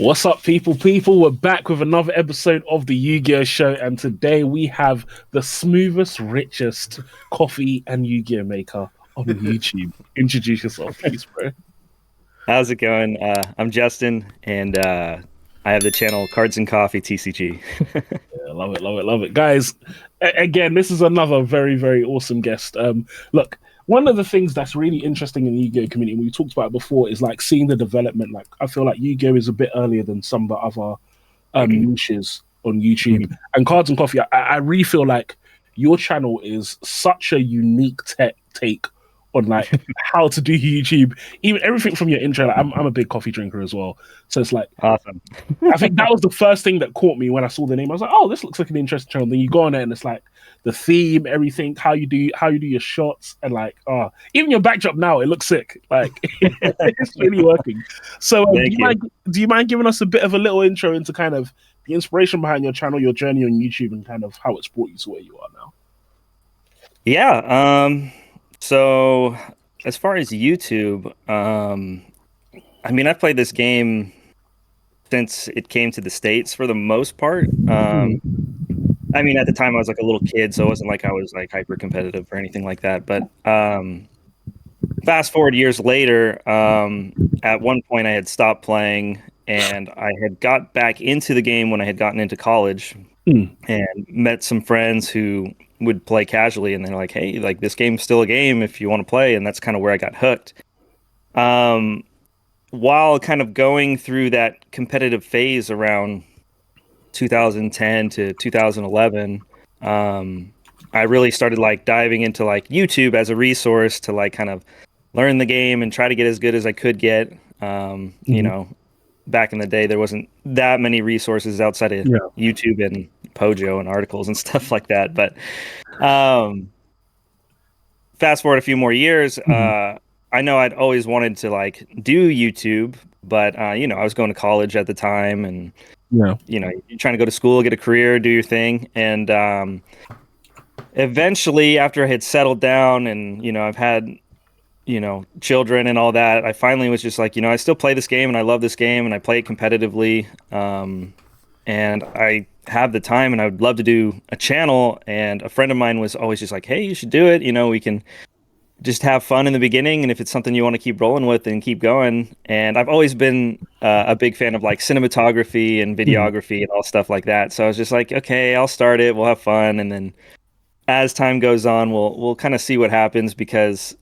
What's up, people? We're back with another episode of the Yu-Gi-Oh! Show, and today we have the smoothest, richest coffee and Yu-Gi-Oh! Maker on YouTube. Introduce yourself, please, bro. How's it going? I'm Justin, and I have the channel Cards and Coffee TCG. Yeah, love it. Guys, again, this is another very, very awesome guest. Look, one of the things that's really interesting in the Yu-Gi-Oh! Community, we talked about it before, is like seeing the development. Like, I feel like Yu-Gi-Oh! Is a bit earlier than some of the other niches on YouTube. And Cards and Coffee, I really feel like your channel is such a unique take on like how to do YouTube. Even everything from your intro. Like, I'm a big coffee drinker as well, so it's like Awesome. I think that was the first thing that caught me when I saw the name. I was like, oh, this looks like an interesting channel. Then you go on it and it's like the theme, everything, how you do your shots, and like even your backdrop now, it looks sick. Like it's really working. So do you mind giving us a bit of a little intro into kind of the inspiration behind your channel, your journey on YouTube, and kind of how it's brought you to where you are now? Yeah. So as far as YouTube, I mean, I've played this game since it came to the States for the most part. I mean, at the time I was like a little kid, so it wasn't like I was like hyper competitive or anything like that. But fast forward years later, at one point I had stopped playing and I had got back into the game when I had gotten into college and met some friends who would play casually, and they're like, hey, like this game's still a game if you want to play. And that's kind of where I got hooked. While kind of going through that competitive phase around 2010 to 2011, I really started like diving into like YouTube as a resource to like kind of learn the game and try to get as good as I could get. You know, back in the day, there wasn't that many resources outside of YouTube and Pojo and articles and stuff like that. But fast forward a few more years, I know I'd always wanted to like do YouTube, but you know, I was going to college at the time, and you know, you're trying to go to school, get a career, do your thing. And eventually, after I had settled down and, you know, I've had, you know, children and all that, I finally was just like, you know, I still play this game and I love this game and I play it competitively. And I have the time and I would love to do a channel. And a friend of mine was always just like, hey, you should do it. You know, we can just have fun in the beginning, and if it's something you want to keep rolling with, then keep going. And I've always been a big fan of like cinematography and videography and all stuff like that. So I was just like, okay, I'll start it. We'll have fun, and then as time goes on, we'll kind of see what happens, because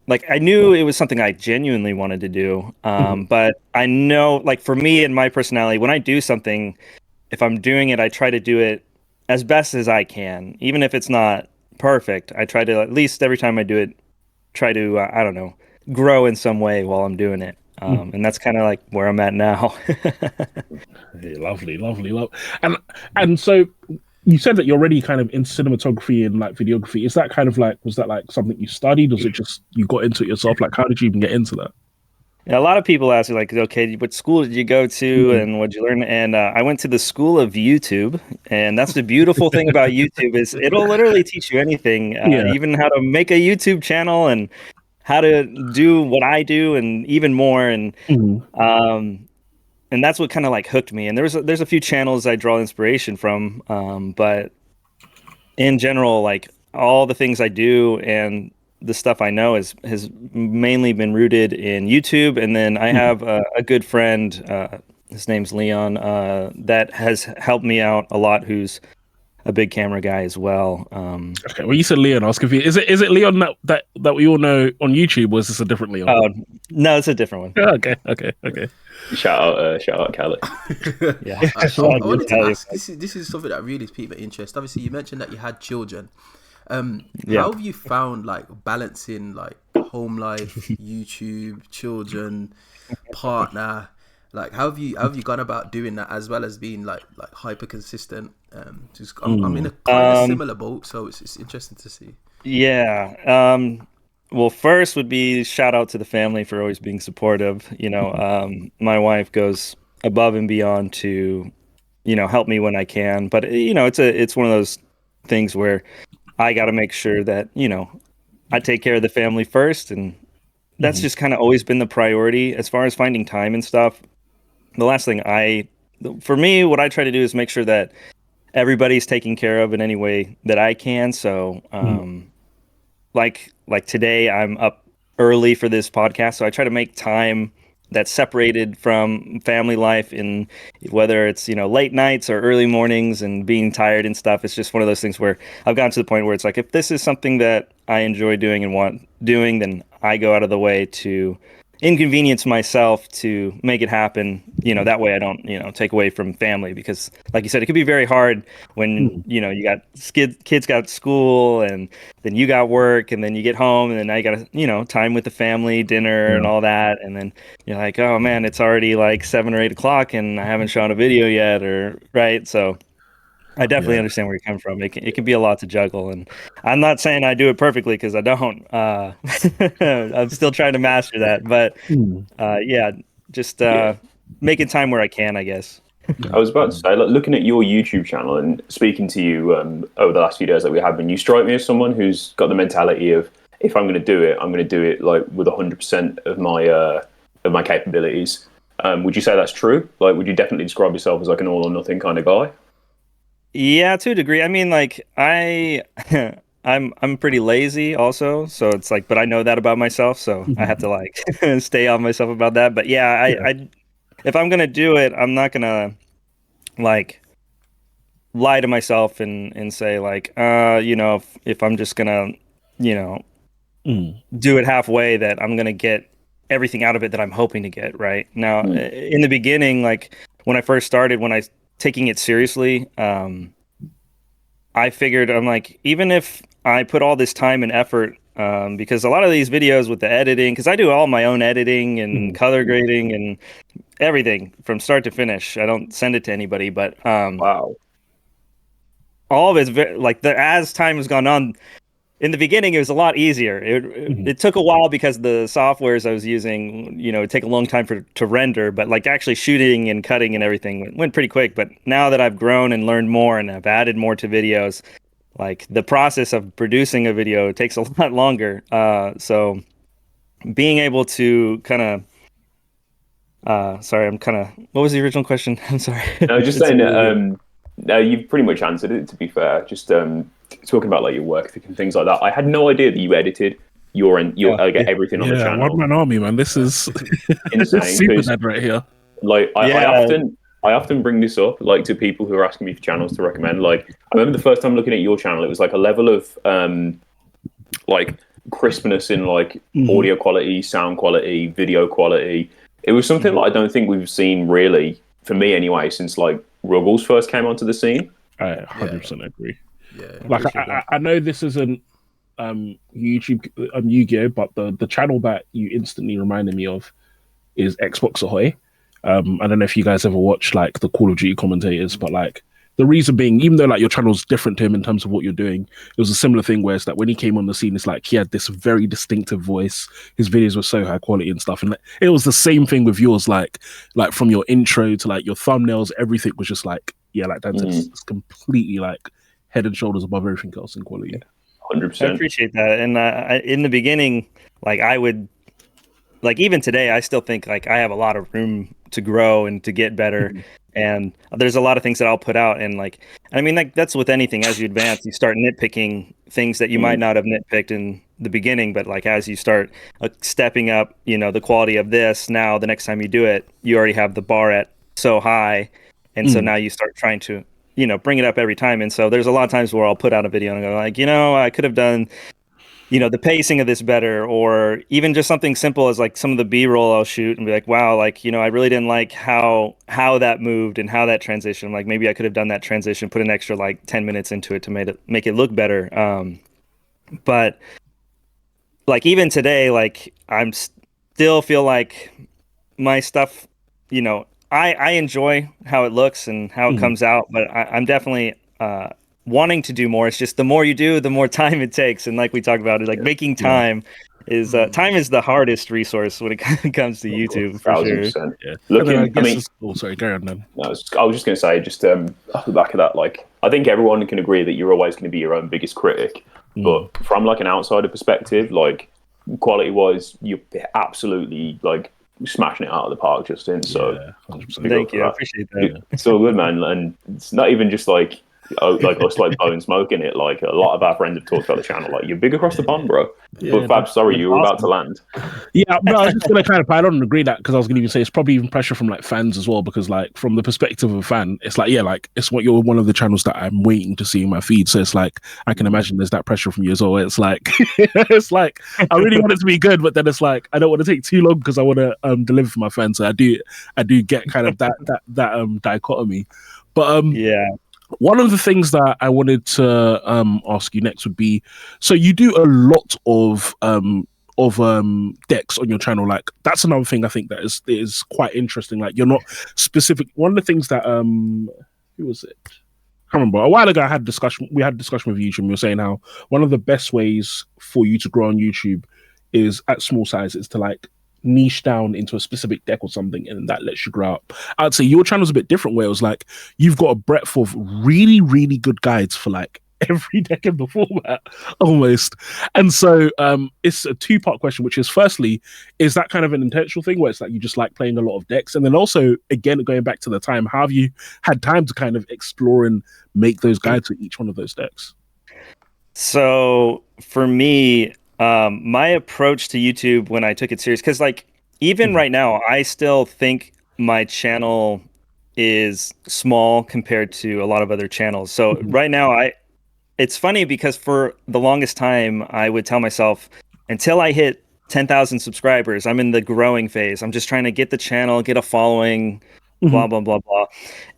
like I knew it was something I genuinely wanted to do. But I know, like for me and my personality, when I do something, if I'm doing it, I try to do it as best as I can, even if it's not perfect. I try to, at least every time I do it, try to I don't know, grow in some way while I'm doing it. And that's kind of like where I'm at now. Hey, lovely. And so you said that you're already kind of in cinematography and like videography. Is that kind of like, was that like something you studied, or was it just you got into it yourself? Like, how did you even get into that? Yeah, a lot of people ask me like, okay, what school did you go to and what did you learn? And I went to the school of YouTube, and that's the beautiful thing about YouTube is it'll literally teach you anything, even how to make a YouTube channel and how to do what I do and even more. And that's what kind of like hooked me. And there's a few channels I draw inspiration from, but in general, like all the things I do and the stuff I know has mainly been rooted in YouTube. And then I have a good friend, his name's Leon, that has helped me out a lot, who's a big camera guy as well. Okay, well, you said Leon. I was confused. Is it Leon that we all know on YouTube, or is this a different Leon? Oh no, it's a different one. Okay. Shout out Cali. Yeah. I wanted to ask, this is something that really piqued my interest. Obviously, you mentioned that you had children. How have you found like balancing like home life, YouTube, children, partner? Like, how have you gone about doing that, as well as being like hyper consistent? I'm in a kind of similar boat, so it's interesting to see. Yeah. Well, first would be shout out to the family for always being supportive. You know, my wife goes above and beyond to, you know, help me when I can. But you know, it's one of those things where I got to make sure that, you know, I take care of the family first, and that's just kind of always been the priority as far as finding time and stuff. the last thing for me, what I try to do is make sure that everybody's taken care of in any way that I can. So, like today, I'm up early for this podcast, so I try to make time that's separated from family life, in whether it's late nights or early mornings and being tired and stuff. It's just one of those things where I've gotten to the point where it's like, if this is something that I enjoy doing and want doing, then I go out of the way to inconvenience myself to make it happen. That way I don't take away from family, because like you said, it could be very hard when you got kids got school, and then you got work, and then you get home, and then now you got time with the family, dinner and all that, and then you're like, oh man, it's already like 7 or 8 o'clock and I haven't shot a video yet, or right. So I definitely understand where you're coming from. It can be a lot to juggle, and I'm not saying I do it perfectly, because I don't. I'm still trying to master that, but just making time where I can, I guess. I was about to say, like, looking at your YouTube channel and speaking to you over the last few days that we have been, you strike me as someone who's got the mentality of, if I'm going to do it, I'm going to do it like with 100% of my capabilities. Would you say that's true? Like, would you definitely describe yourself as like an all or nothing kind of guy? Yeah, to a degree. I mean, like I'm pretty lazy also, so it's like, but I know that about myself, so I have to like stay on myself about that. But I if I'm gonna do it, I'm not gonna like lie to myself and say like, if I'm just gonna, do it halfway, that I'm gonna get everything out of it that I'm hoping to get. Right now, in the beginning, like when I first started, when I taking it seriously, I figured, I'm like, even if I put all this time and effort, because a lot of these videos with the editing, because I do all my own editing and color grading and everything from start to finish. I don't send it to anybody, but Wow. all of it's as time has gone on. In the beginning, it was a lot easier. It took a while because the softwares I was using, it'd take a long time to render, but like actually shooting and cutting and everything went pretty quick. But now that I've grown and learned more and I've added more to videos, like the process of producing a video takes a lot longer. So being able to kind of, what was the original question? I'm sorry. No, just saying that, no, you've pretty much answered it, to be fair. Just talking about like your work ethic and things like that. I had no idea that you edited everything on the channel. One man army, man. This is insane. Super dad right here. Like I often bring this up like to people who are asking me for channels to recommend. Like, I remember the first time looking at your channel, it was like a level of like crispness in like audio quality, sound quality, video quality. It was something that I don't think we've seen really, for me anyway, since like Ruggles first came onto the scene. I 100% agree. Yeah, like I know this isn't YouTube Yu-Gi-Oh, but the channel that you instantly reminded me of is Xbox Ahoy. I don't know if you guys ever watched like the Call of Duty commentators, but like the reason being, even though like your channel's different to him in terms of what you're doing, it was a similar thing where it's that when he came on the scene, it's like he had this very distinctive voice. His videos were so high quality and stuff, and like, it was the same thing with yours. Like from your intro to like your thumbnails, everything was just like like Dan said, it's completely like head and shoulders above everything else in quality. 100%. I appreciate that, and in the beginning, like I would. Like even today, I still think like I have a lot of room to grow and to get better. And there's a lot of things that I'll put out. And like, I mean, like that's with anything. As you advance, you start nitpicking things that you might not have nitpicked in the beginning. But like, as you start stepping up, the quality of this, now the next time you do it, you already have the bar at so high. And so now you start trying to, bring it up every time. And so there's a lot of times where I'll put out a video and go like, I could have done the pacing of this better, or even just something simple as like some of the B-roll I'll shoot and be like, wow, like, I really didn't like how that moved and how that transition, like maybe I could have done that transition, put an extra like 10 minutes into it to make it look better. But like even today, like I'm still feel like my stuff, I enjoy how it looks and how it comes out, but I'm definitely, wanting to do more. It's just the more you do, the more time it takes. And like we talked about it, like making time is time is the hardest resource when it comes to YouTube, for sure. Yeah. Sorry, go on then. No, I was just going to say, just off the back of that, like I think everyone can agree that you're always going to be your own biggest critic. But from like an outsider perspective, like quality wise, you're absolutely like smashing it out of the park, Justin. So thank you. I appreciate that. It's all good, man. And it's not even just like us like blowing smoke in it. Like a lot of our friends have talked about the channel. Like, you're big across the pond, bro. But Fab, sorry, you were about to land. Yeah, but I was just gonna kind of pile on and agree that, because I was gonna even say it's probably even pressure from like fans as well, because like from the perspective of a fan, it's like, yeah, like it's what you're one of the channels that I'm waiting to see in my feed. So it's like I can imagine there's that pressure from you as well. It's like it's like I really want it to be good, but then it's like I don't want to take too long because I want to deliver for my fans. So I do get kind of that dichotomy. But one of the things that I wanted to ask you next would be, so you do a lot of decks on your channel. Like, that's another thing I think that is quite interesting. Like, you're not specific. One of the things that who was it? I can't remember. A while ago, we had a discussion with YouTube, and we were saying how one of the best ways for you to grow on YouTube is at small size, is to like niche down into a specific deck or something, and that lets you grow up. I'd say your channel's a bit different, where it was like you've got a breadth of really, really good guides for like every deck in the format almost. And so it's a two-part question, which is, firstly, is that kind of an intentional thing where it's like you just like playing a lot of decks? And then also, again, going back to the time, how have you had time to kind of explore and make those guides for each one of those decks? So for me, my approach to YouTube when I took it serious, because like even right now, I still think my channel is small compared to a lot of other channels. So right now, it's funny because for the longest time, I would tell myself, until I hit 10,000 subscribers, I'm in the growing phase. I'm just trying to get the channel, get a following, blah, blah, blah, blah.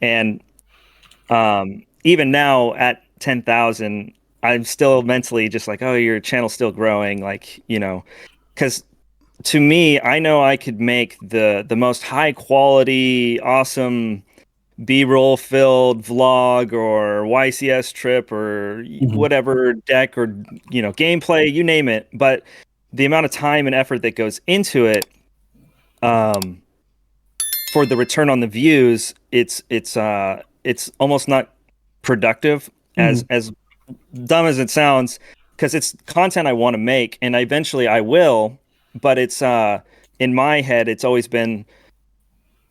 And even now at 10,000, I'm still mentally just like, oh, your channel's still growing. Like, you know, because to me, I know I could make the most high quality, awesome B-roll filled vlog or YCS trip or whatever deck or, you know, gameplay, you name it. But the amount of time and effort that goes into it, for the return on the views, it's almost not productive, as dumb as it sounds, because it's content I want to make, and eventually I will. But it's in my head, it's always been,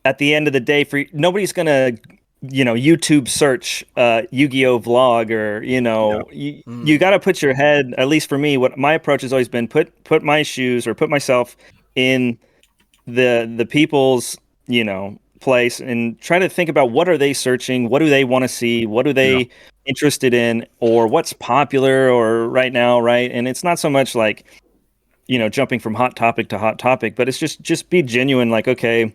at the end of the day, nobody's gonna, you know, YouTube search Yu-Gi-Oh vlog, or, you know, you got to put your head, at least for me, what my approach has always been, put my shoes, or put myself in the people's, you know, place, and try to think about, what are they searching, what do they want to see, what are they interested in, or what's popular or right now, right? And it's not so much like, you know, jumping from hot topic to hot topic, but it's just be genuine. Like, okay,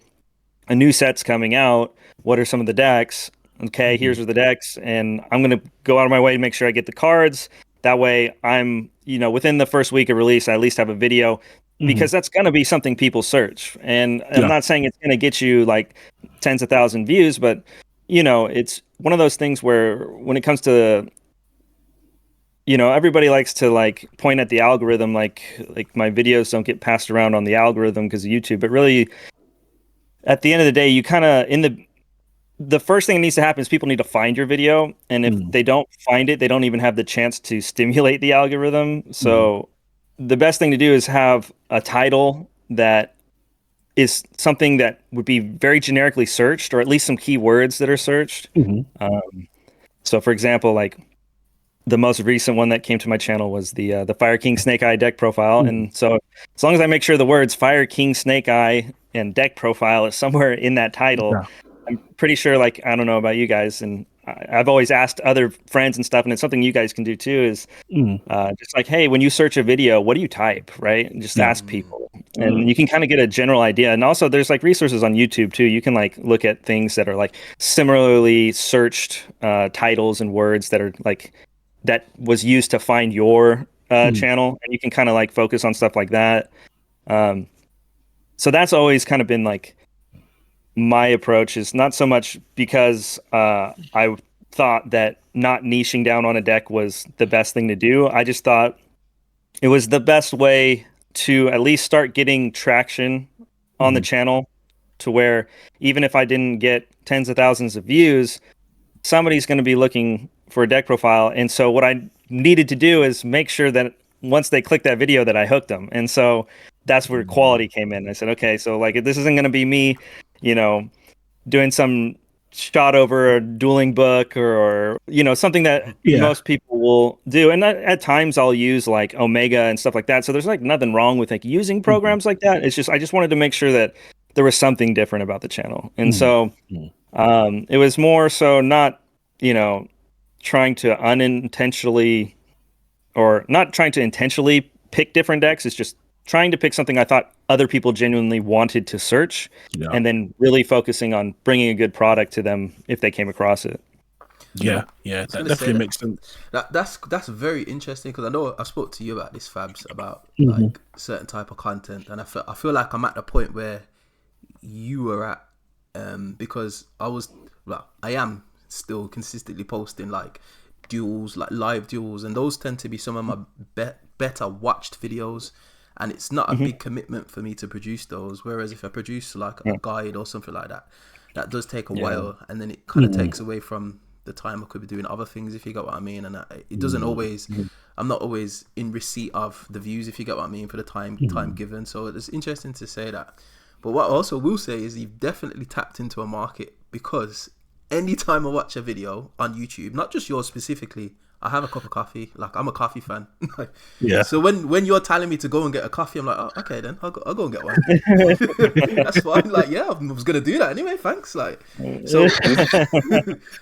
a new set's coming out, what are some of the decks? Okay, here's the decks, and I'm gonna go out of my way to make sure I get the cards. That way, I'm, you know, within the first week of release, I at least have a video, because that's gonna be something people search. And I'm not saying it's gonna get you like tens of thousands views, but, you know, it's one of those things where when it comes to, you know, everybody likes to like point at the algorithm, like my videos don't get passed around on the algorithm because of YouTube, but really, at the end of the day, you kind of, the first thing that needs to happen is people need to find your video. And if they don't find it, they don't even have the chance to stimulate the algorithm. So the best thing to do is have a title that is something that would be very generically searched, or at least some keywords that are searched. So for example, like the most recent one that came to my channel was the Fire King Snake Eye deck profile. And so as long as I make sure the words Fire King Snake Eye and deck profile is somewhere in that title, I'm pretty sure, like, I don't know about you guys, and I've always asked other friends and stuff, and it's something you guys can do too, is just like, hey, when you search a video, what do you type, right? And just ask people, and you can kind of get a general idea. And also there's like resources on YouTube too. You can like look at things that are like similarly searched titles and words that are like, that was used to find your channel, and you can kind of like focus on stuff like that. So that's always kind of been like my approach, is not so much because I thought that not niching down on a deck was the best thing to do. I just thought it was the best way to at least start getting traction on the channel, to where even if I didn't get tens of thousands of views, somebody's going to be looking for a deck profile. And so what I needed to do is make sure that once they click that video, that I hooked them. And so that's where quality came in. I said, okay, so like this isn't going to be me, doing some shot over a dueling book or something that most people will do. And at times I'll use like Omega and stuff like that. So there's like nothing wrong with like using programs like that. It's just I just wanted to make sure that there was something different about the channel. And so it was more so not, trying to unintentionally or not trying to intentionally pick different decks. It's just trying to pick something I thought other people genuinely wanted to search, and then really focusing on bringing a good product to them if they came across it. Yeah, that definitely makes sense. That's very interesting because I know I spoke to you about this, Fabs, about like certain type of content, and I feel like I'm at the point where you were at, because I am still consistently posting like duels, like live duels, and those tend to be some of my better watched videos. And it's not a big commitment for me to produce those. Whereas if I produce like a guide or something like that, that does take a while, and then it kind of takes away from the time I could be doing other things, if you get what I mean. And it doesn't always, I'm not always in receipt of the views, if you get what I mean, for the time given. So it's interesting to say that. But what I also will say is you've definitely tapped into a market, because anytime I watch a video on YouTube, not just yours specifically, I have a cup of coffee. Like, I'm a coffee fan. So when you're telling me to go and get a coffee, I'm like, oh, okay, then I'll go and get one. That's fine. Like, yeah, I was gonna do that anyway. Thanks. Like, so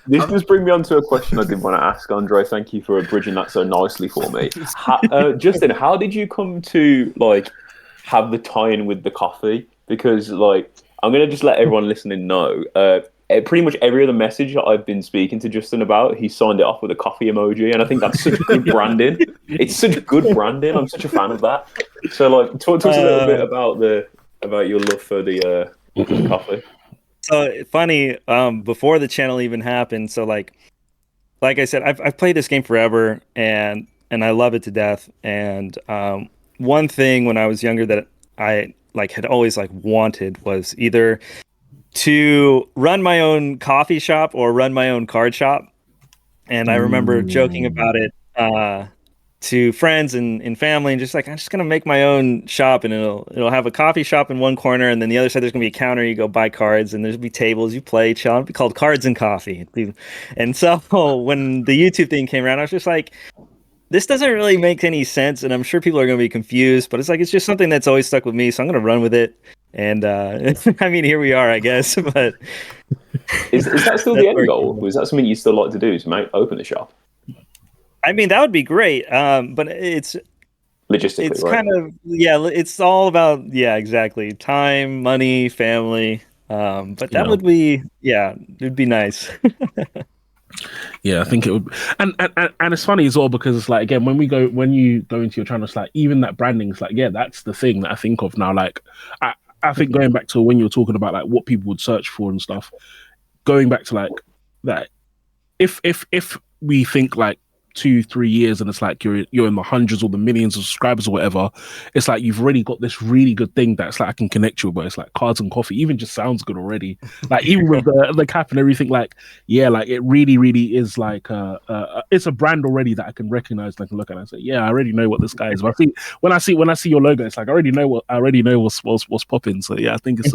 this does bring me on to a question I did want to ask, Andre. Thank you for bridging that so nicely for me. Justin, how did you come to like have the tie-in with the coffee? Because like, I'm gonna just let everyone listening know. Pretty much every other message that I've been speaking to Justin about, he signed it off with a coffee emoji, and I think that's such good branding. It's such good branding. I'm such a fan of that. So, like, talk to us a little bit about your love for the coffee. So funny. Before the channel even happened, so like I said, I've played this game forever, and I love it to death. And one thing when I was younger that I had always wanted was either to run my own coffee shop or run my own card shop. And I remember joking about it to friends and family, and just like, I'm just gonna make my own shop, and it'll have a coffee shop in one corner, and then the other side there's gonna be a counter. You go buy cards, and there's be tables, you play, chill. It'd be called Cards and Coffee. And so when the YouTube thing came around, I was just like, this doesn't really make any sense, and I'm sure people are gonna be confused, but it's just something that's always stuck with me, so I'm gonna run with it. And I mean, here we are, I guess. But is that still the end goal? Was that something you still like to do, to open the shop? I mean, that would be great. But it's logistically, it's right? kind of it's all about exactly, time, money, family. But that would be it'd be nice. Yeah, I think it would, and it's funny as well, because it's like, again, when you go into your channel, it's like, even that branding is like, that's the thing that I think of now. Like, I think going back to when you were talking about like what people would search for and stuff, going back to like that, if we think like 2-3 years and it's like you're in the hundreds or the millions of subscribers or whatever, it's like you've already got this really good thing that's like I can connect you with. But it's like Cards and Coffee even just sounds good already. Like, even with the cap and everything, like, like it really is like it's a brand already that I can recognize, like, look at it and say, I already know what this guy is. But when I see your logo, it's like I already know what's popping. So I think it's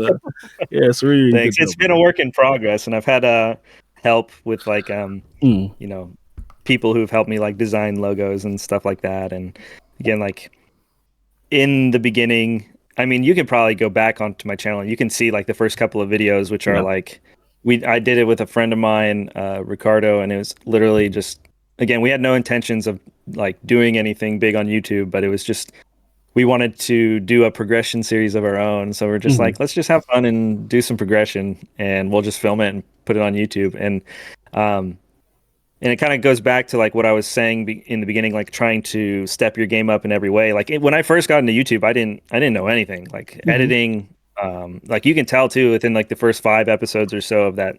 it's really Thanks. Good it's been a work in progress, and I've had help with like people who've helped me like design logos and stuff like that. And again, like in the beginning, I mean, you can probably go back onto my channel and you can see like the first couple of videos, which are like, I did it with a friend of mine, Ricardo, and it was literally just, again, we had no intentions of like doing anything big on YouTube, but it was just, we wanted to do a progression series of our own. So we're just like, let's just have fun and do some progression, and we'll just film it and put it on YouTube. And it kind of goes back to like what I was saying in the beginning, like trying to step your game up in every way. Like when I first got into YouTube, I didn't know anything, like editing. Like you can tell too within like the first 5 episodes or so of that,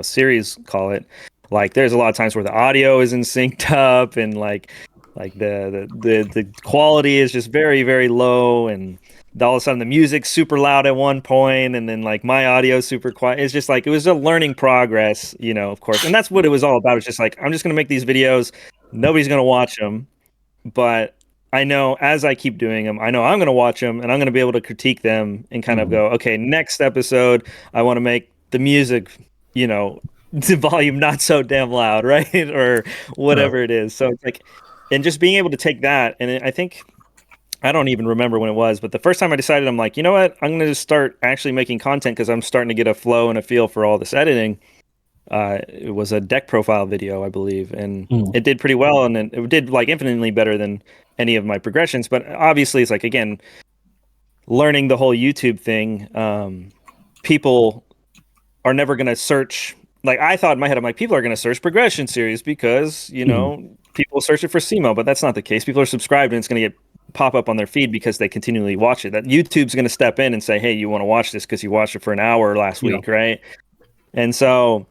series, call it. Like there's a lot of times where the audio isn't synced up, and like the quality is just very, very low, and all of a sudden the music's super loud at one point, and then like my audio super quiet. It's just like, it was a learning progress, of course. And that's what it was all about. It's just like, I'm just going to make these videos. Nobody's going to watch them, but I know as I keep doing them, I know I'm going to watch them and I'm going to be able to critique them and kind of go, okay, next episode, I want to make the music, the volume not so damn loud, right? Or whatever it is. So it's like, and just being able to take that, and I think, I don't even remember when it was, but the first time I decided, I'm like, you know what? I'm going to just start actually making content because I'm starting to get a flow and a feel for all this editing. It was a deck profile video, I believe, and it did pretty well, and it did like infinitely better than any of my progressions. But obviously, it's like, again, learning the whole YouTube thing. People are never going to search. Like I thought in my head, I'm like, people are going to search progression series because people search it for SEMO, but that's not the case. People are subscribed, and it's going to get pop up on their feed because they continually watch it. That YouTube's going to step in and say, hey, you want to watch this because you watched it for an hour last week, right? And so.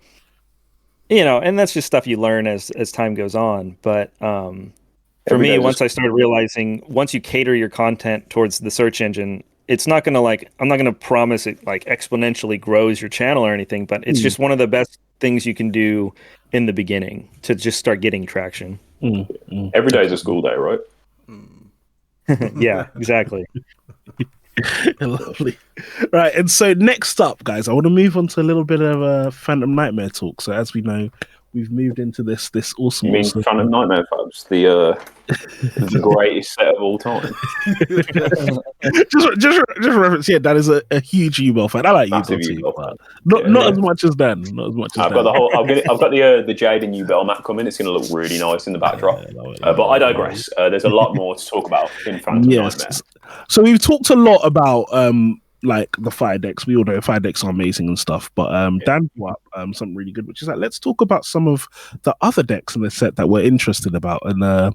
And that's just stuff you learn as time goes on. But for me, once I started realizing, once you cater your content towards the search engine, it's not going to I'm not going to promise it like exponentially grows your channel or anything, but it's just one of the best things you can do in the beginning to just start getting traction. Every day is a school day, right? Yeah, exactly. Lovely. Right, and so next up, guys, I want to move on to a little bit of Phantom Nightmare talk. So as we know, we've moved into this awesome. You mean Phantom Nightmare, folks? The greatest set of all time. just reference. Yeah, that is a huge U-Bell fan. I like U-Bell too, but not as much as Dan. Not as much as I've got the Jaden U-Bell map coming. It's going to look really nice in the backdrop. But I digress. There's a lot more to talk about in Phantom Nightmare. So we've talked a lot about like the fire decks. We all know fire decks are amazing and stuff, but Dan brought up something really good, which is like, let's talk about some of the other decks in the set that we're interested about. And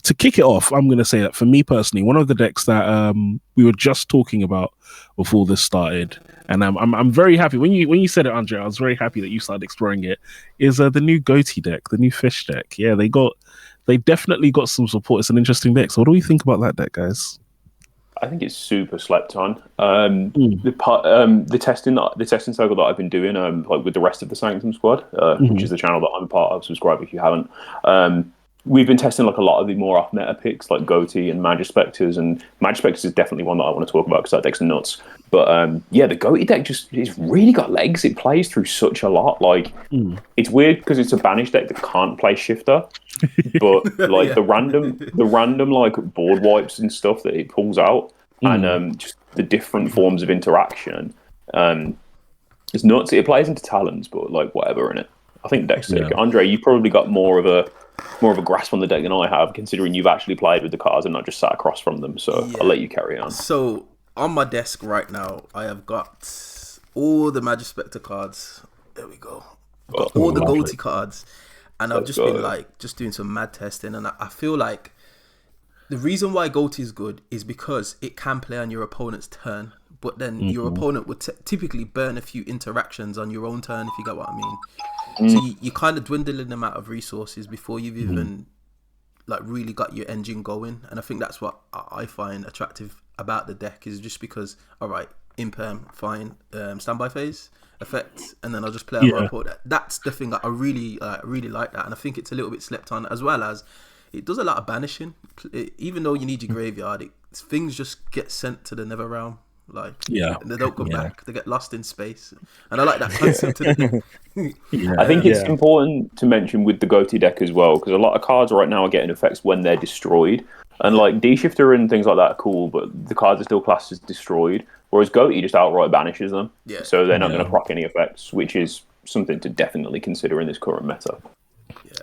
to kick it off, I'm going to say that for me personally, one of the decks that we were just talking about before this started, and I'm very happy when you said it, Andre. I was very happy that you started exploring it. Is the new Goatee deck, the new fish deck? Yeah, they definitely got some support. It's an interesting deck. So what do we think about that deck, guys? I think it's super slept on. The testing cycle that I've been doing, like with the rest of the Sanctum squad, which is the channel that I'm a part of. Subscribe if you haven't. We've been testing like a lot of the more off meta picks, like Goatee and Magispectors, and Magispectors is definitely one that I want to talk about because that deck's nuts. But the Goatee deck it's really got legs. It plays through such a lot. Like it's weird because it's a banish deck that can't play Shifter. But like the random like board wipes and stuff that it pulls out, and just the different forms of interaction, it's nuts. It plays into Talons, but like whatever in it. I think the deck's sick. Andre, you probably got more of a grasp on the deck than I have, considering you've actually played with the cards and not just sat across from them. So I'll let you carry on. So on my desk right now, I have got all the Magispector cards. There we go. I've got all the Goatee cards. And I've just been just doing some mad testing, and I feel like the reason why Goatee is good is because it can play on your opponent's turn, but then your opponent would typically burn a few interactions on your own turn, if you get what I mean. So you kind of dwindling them out of resources before you've even like really got your engine going, and I think that's what I find attractive about the deck, is just because, all right, imperm, fine, standby phase, effect, and then I'll just play on my report. That's the thing that I really like that, and I think it's a little bit slept on, as well as it does a lot of banishing. Even though you need your graveyard, things just get sent to the Nether Realm. Like, they don't come back. They get lost in space, and I like that concept. I think it's important to mention with the Goatee deck as well, because a lot of cards right now are getting effects when they're destroyed, and like D-Shifter and things like that are cool, but the cards are still classed as destroyed. Whereas Goatee just outright banishes them, so they're not going to proc any effects, which is something to definitely consider in this current meta.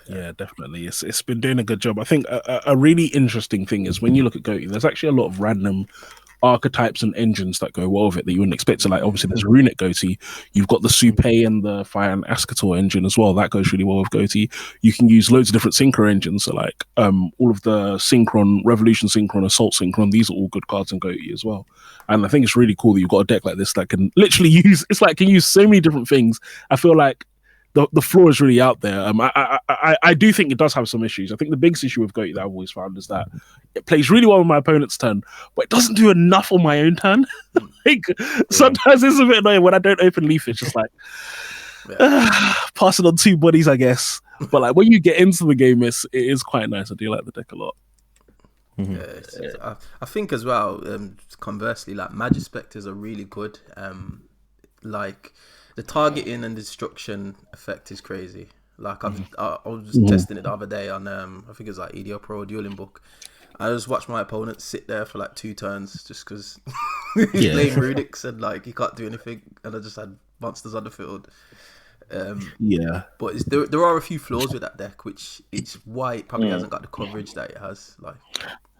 Yeah, definitely. It's been doing a good job. I think a really interesting thing is when you look at Goatee, there's actually a lot of random archetypes and engines that go well with it that you wouldn't expect. So, like, obviously there's Runic Goatee, you've got the Supé and the Fire and Ascator engine as well. That goes really well with Goatee. You can use loads of different synchro engines, so like all of the Synchron, Revolution Synchron, Assault Synchron, these are all good cards in Goatee as well. And I think it's really cool that you've got a deck like this that can literally can use so many different things. I feel like the floor is really out there. I do think it does have some issues. I think the biggest issue with Goatee that I've always found is that it plays really well on my opponent's turn, but it doesn't do enough on my own turn. Sometimes it's a bit annoying when I don't open Leaf. It's just like passing on two bodies, I guess. But like when you get into the game, it is quite nice. I do like the deck a lot. I think as well. Conversely, like Magispectors are really good. Like the targeting and destruction effect is crazy. Like I was just testing it the other day on I think it was like EDO Pro Dueling Book. I just watched my opponent sit there for like 2 turns just because he's playing Runics and like he can't do anything, and I just had monsters on the field. But there are a few flaws with that deck, which it's why it probably hasn't got the coverage that it has. Like,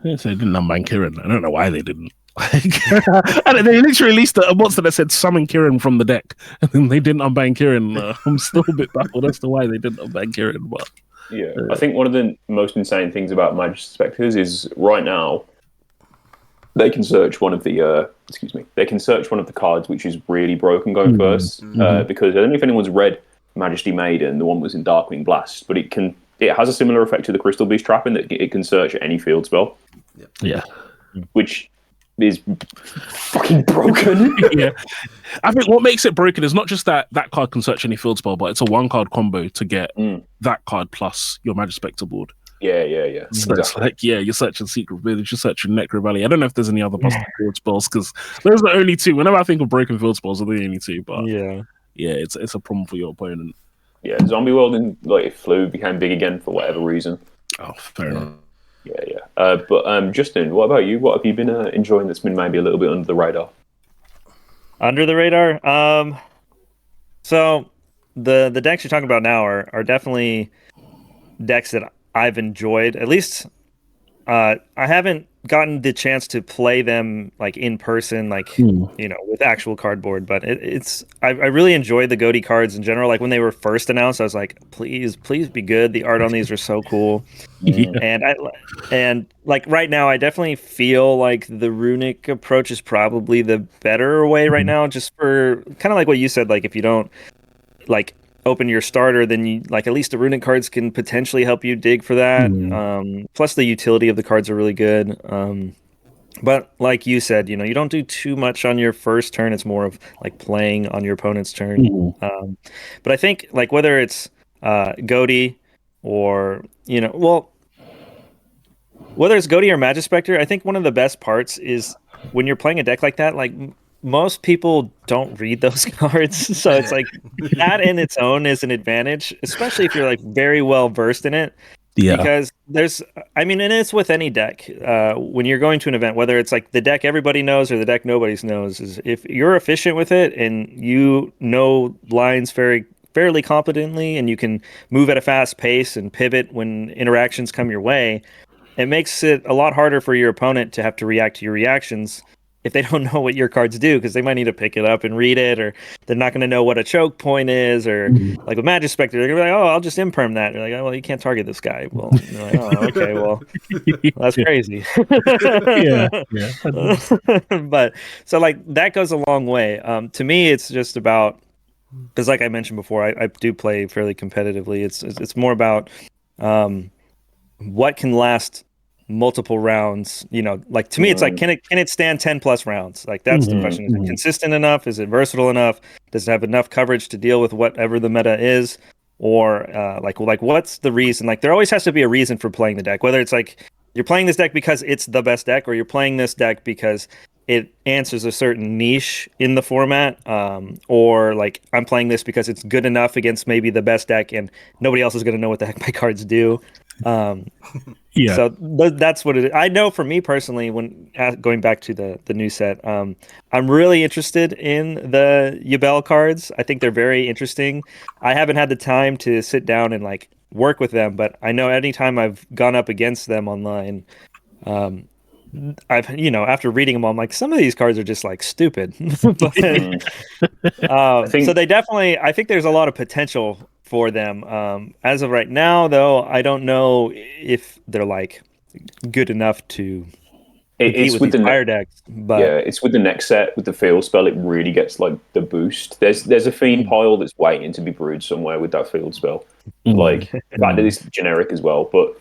so they didn't unban Kieran. I don't know why they didn't. And they literally released a monster that said summon Kieran from the deck, and then they didn't unban Kieran. I'm still a bit baffled as to why they didn't unban Kieran. But I think one of the most insane things about Magispectors is right now they can search one of the they can search one of the cards which is really broken going first, because I don't know if anyone's read Majesty Maiden, the one that was in Darkwing Blast, but it has a similar effect to the Crystal Beast Trap in that it can search any field spell. Which is fucking broken. I think what makes it broken is not just that card can search any field spell, but it's a 1-card combo to get that card plus your Magispector board. Yeah. So it's like, you're searching Secret Village, you're searching Necro Valley. I don't know if there's any other busted field spells, because those are the only 2. Whenever I think of broken field spells, are the only 2. But it's a problem for your opponent. Yeah, Zombie World and like Flu became big again for whatever reason. Oh, fair enough. But Justin, what about you? What have you been enjoying that's been maybe a little bit under the radar? Under the radar? So the decks you're talking about now are definitely decks that I've enjoyed. At least I haven't gotten the chance to play them like in person, like with actual cardboard, but I really enjoyed the Goaty cards in general. Like when they were first announced, I was like, please be good. The art on these are so cool. And like right now I definitely feel like the Runic approach is probably the better way right now, just for kind of like what you said, like if you don't like open your starter, then you like at least the Runic cards can potentially help you dig for that. Plus the utility of the cards are really good. But like you said, you don't do too much on your first turn. It's more of like playing on your opponent's turn. But I think like whether it's Goaty or whether it's Goaty or Magispector, I think one of the best parts is when you're playing a deck like that, like most people don't read those cards, so it's like that in its own is an advantage, especially if you're like very well versed in it. Because and it's with any deck. When you're going to an event, whether it's like the deck everybody knows or the deck nobody knows, is if you're efficient with it and you know lines fairly competently and you can move at a fast pace and pivot when interactions come your way, it makes it a lot harder for your opponent to have to react to your reactions if they don't know what your cards do, because they might need to pick it up and read it, or they're not going to know what a choke point is, or like with Magispector, they're going to be like, oh, I'll just imperm that. You're like, oh, well, you can't target this guy. Well, you're like, oh, okay, well, that's crazy. But so like that goes a long way. To me, it's just about, because like I mentioned before, I do play fairly competitively. It's more about what can last multiple rounds. Like to me it's like, can it stand 10 plus rounds? Like that's the question. Is it consistent enough? Is it versatile enough? Does it have enough coverage to deal with whatever the meta is? Or like what's the reason? Like there always has to be a reason for playing the deck, whether it's like you're playing this deck because it's the best deck, or you're playing this deck because it answers a certain niche in the format, or like I'm playing this because it's good enough against maybe the best deck and nobody else is going to know what the heck my cards do. So that's what it is. I know for me personally, when going back to the new set, I'm really interested in the Yubel cards. I think they're very interesting. I haven't had the time to sit down and like work with them, but I know anytime I've gone up against them online, I've after reading them all, I'm like, some of these cards are just like stupid. But, so they definitely, I think there's a lot of potential for them. As of right now, though, I don't know if they're like good enough to compete with the fire decks. But it's with the next set with the field spell. It really gets like the boost. There's a fiend pile that's waiting to be brewed somewhere with that field spell. Like that is generic as well, but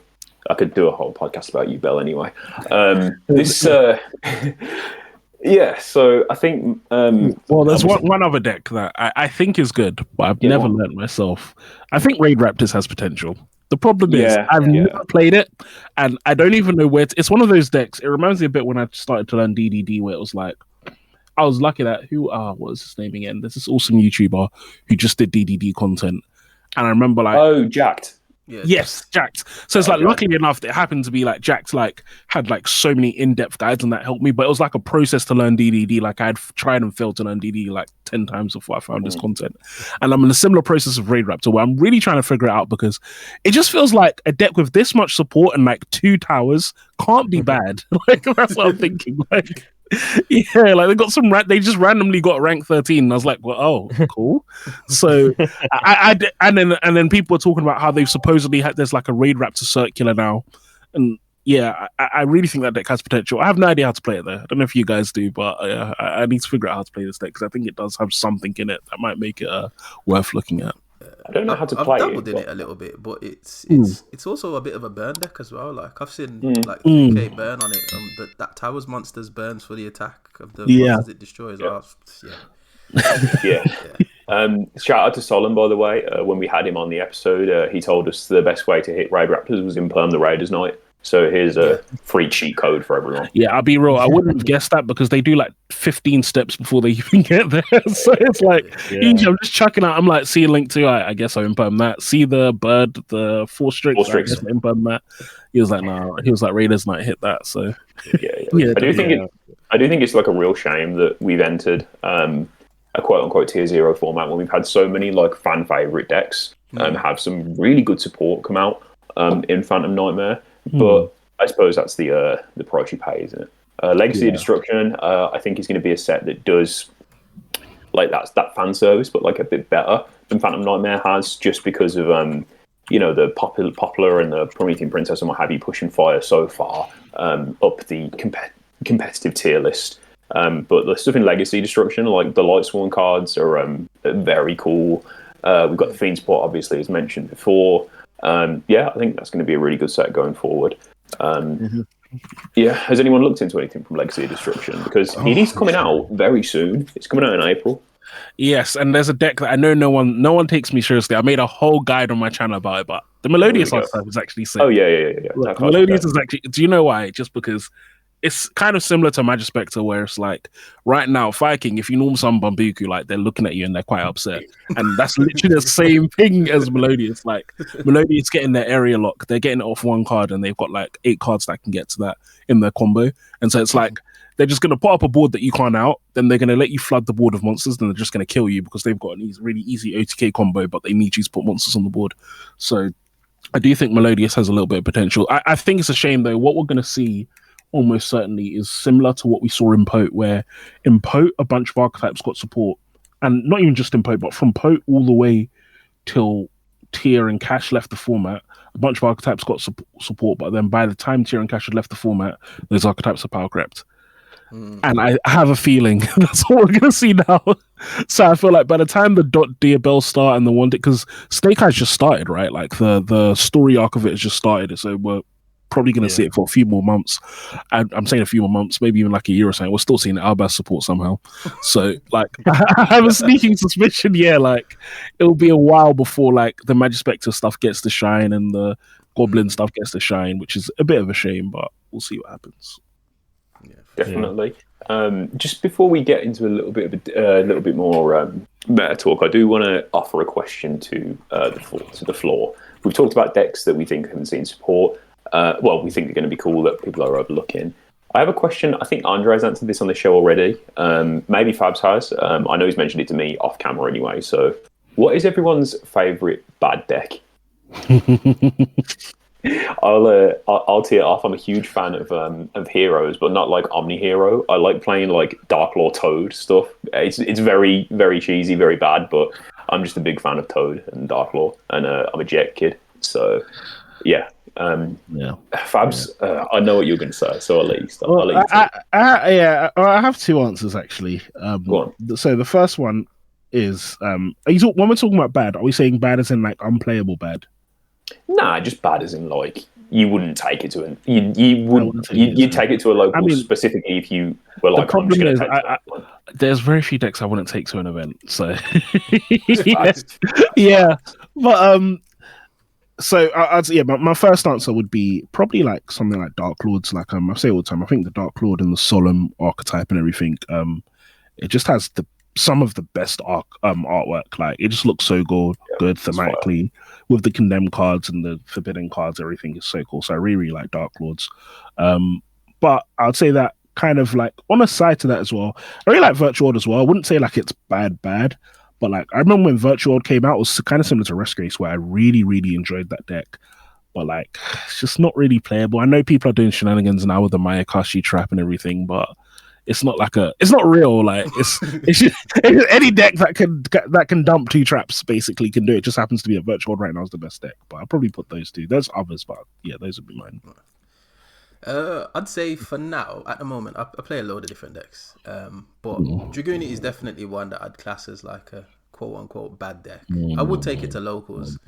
I could do a whole podcast about Yubel anyway. So I think... well, there's one other deck that I think is good, but I've never learned myself. I think Raid Raptors has potential. The problem is I've never played it, and I don't even know where it's one of those decks. It reminds me a bit when I started to learn DDD, where it was like I was lucky that what was his name again? There's this awesome YouTuber who just did DDD content, and I remember like Jacked. Yeah, yes, Jacked. So it's like luckily enough, it happened to be like Jacked like had like so many in-depth guides and that helped me. But it was like a process to learn DDD. Like I had tried and failed to learn DDD like 10 times before I found this content. And I'm in a similar process of Raid Raptor where I'm really trying to figure it out because it just feels like a deck with this much support and like 2 towers can't be bad. Like that's what I'm thinking. Like yeah, like they got they just randomly got rank 13 and I was like, well, oh, cool. So and then people were talking about how they've supposedly had there's like a Raid Raptor circular now, and yeah, I really think that deck has potential. I have no idea how to play it though. I don't know if you guys do, but I need to figure out how to play this deck because I think it does have something in it that might make it worth looking at. I don't know how to play it. I've dabbled in it a little bit, but it's also a bit of a burn deck as well. Like I've seen like 3k burn on it. That Towers monsters burns for the attack of the monsters it destroys. Shout out to Solon, by the way. When we had him on the episode, he told us the best way to hit Raid Raptors was Imperm the Raiders Night. So here's a free cheat code for everyone. Yeah, I'll be real. I wouldn't have guessed that because they do like 15 steps before they even get there. So it's like, easy, I'm just chucking out. I'm like, see Link 2, I guess I imperm that. See the bird, the 4 strix, I guess I imperm that. He was like, no. He was like, Raiders might hit that. So I do think it's like a real shame that we've entered a quote unquote tier 0 format when we've had so many like fan favorite decks have some really good support come out in Phantom Nightmare. But I suppose that's the price you pay, isn't it? Legacy of Destruction, I think is going to be a set that does like that fan service, but like a bit better than Phantom Nightmare has, just because of the popular and the Promethean Princess and what have you pushing fire so far up the competitive tier list. But the stuff in Legacy Destruction, like the Lightsworn cards, are very cool. We've got the Fiend Spot, obviously, as mentioned before. I think that's going to be a really good set going forward. Has anyone looked into anything from Legacy of Destruction? Because it is coming out very soon. It's coming out in April. Yes, and there's a deck that I know no one takes me seriously. I made a whole guide on my channel about it, but the Melodious art stuff is actually sick. Oh yeah. Look, Melodious is actually. Do you know why? Just because it's kind of similar to Magic Spectre, where it's like right now, Fire King, if you norm some Bambuku, like they're looking at you and they're quite upset. And that's literally the same thing as Melodious. Like Melodious getting their area lock, they're getting it off 1 card and they've got like 8 cards that can get to that in their combo. And so it's like they're just going to put up a board that you can't out, then they're going to let you flood the board of monsters, then they're just going to kill you because they've got a really easy OTK combo, but they need you to put monsters on the board. So I do think Melodious has a little bit of potential. I think it's a shame though, what we're going to see almost certainly is similar to what we saw in Pote, where in Pote a bunch of archetypes got support, and not even just in Pote, but from Pote all the way till Tier and Cash left the format, a bunch of archetypes got support, but then by the time Tier and Cash had left the format, those archetypes are power crept. And I have a feeling that's what we're going to see now. So I feel like by the time the Diabel start and the one, because Snake Eyes just started, right? Like the story arc of it has just started, so we're probably going to see it for a few more months. I'm saying a few more months, maybe even like a year or so. We're still seeing Albaz support somehow. So like I have a sneaking suspicion, like it'll be a while before like the Magic Spectre stuff gets to shine and the Goblin stuff gets to shine, which is a bit of a shame, but we'll see what happens. Definitely. Just before we get into a little bit more meta talk, I do want to offer a question to the floor. We've talked about decks that we think haven't seen support. We think they're going to be cool that people are overlooking. I have a question. I think Andre's answered this on the show already. Maybe Fabs has. I know he's mentioned it to me off camera anyway. So, what is everyone's favourite bad deck? I'll tee it off. I'm a huge fan of heroes, but not like Omni Hero. I like playing like Darklaw Toad stuff. It's very, very cheesy, very bad, but I'm just a big fan of Toad and Darklaw, and I'm a Jet kid. So, yeah. Fabs, I know what you're going to say, so I'll let you start. Well, I have 2 answers actually. Go on. So the first one is, when we're talking about bad, are we saying bad as in like unplayable bad? Nah, just bad as in like you wouldn't take it to you'd take it to a local, specifically if you were like. The problem is, there's very few decks I wouldn't take to an event. So yeah, but I'd say, yeah, my first answer would be probably like something like Dark Lords. Like I say all the time, I think the Dark Lord and the Solemn archetype and everything. It just has some of the best artwork. Like it just looks so good thematically with the condemned cards and the forbidden cards. Everything is so cool. So I really like Dark Lords. But I'd say that kind of like on a side to that as well. I really like Virtual Order as well. I wouldn't say like it's bad, but like I remember when Virtual Order came out, it was kind of similar to Resgrace, where I really, really enjoyed that deck. But like, it's just not really playable. I know people are doing shenanigans now with the Mayakashi trap and everything, but it's not like it's not real. Like it's just, any deck that can dump 2 traps basically can do it. Just happens to be a Virtual Order right now is the best deck. But I'll probably put those 2. There's others, but yeah, those would be mine. I'd say for now, at the moment, I play a load of different decks. But Dragoon is definitely one that I'd class as like a quote unquote bad deck. I would take it to locals,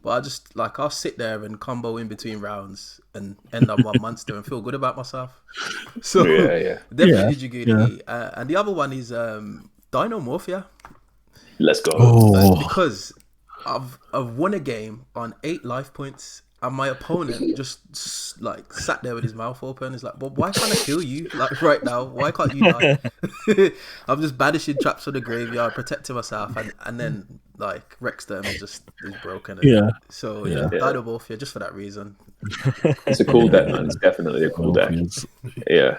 but I'll sit there and combo in between rounds and end up one monster and feel good about myself. So definitely Dragoon. And the other one is Dinomorphia. Let's go. Because I've won a game on 8 life points. And my opponent just like sat there with his mouth open. He's like, "Well, why can't I kill you like right now? Why can't you die?" I'm just banishing traps from the graveyard, protecting myself, and then like Rexsturm is broken. So Dinomorphia just for that reason. It's a cool deck, man. It's definitely a cool deck. Yeah.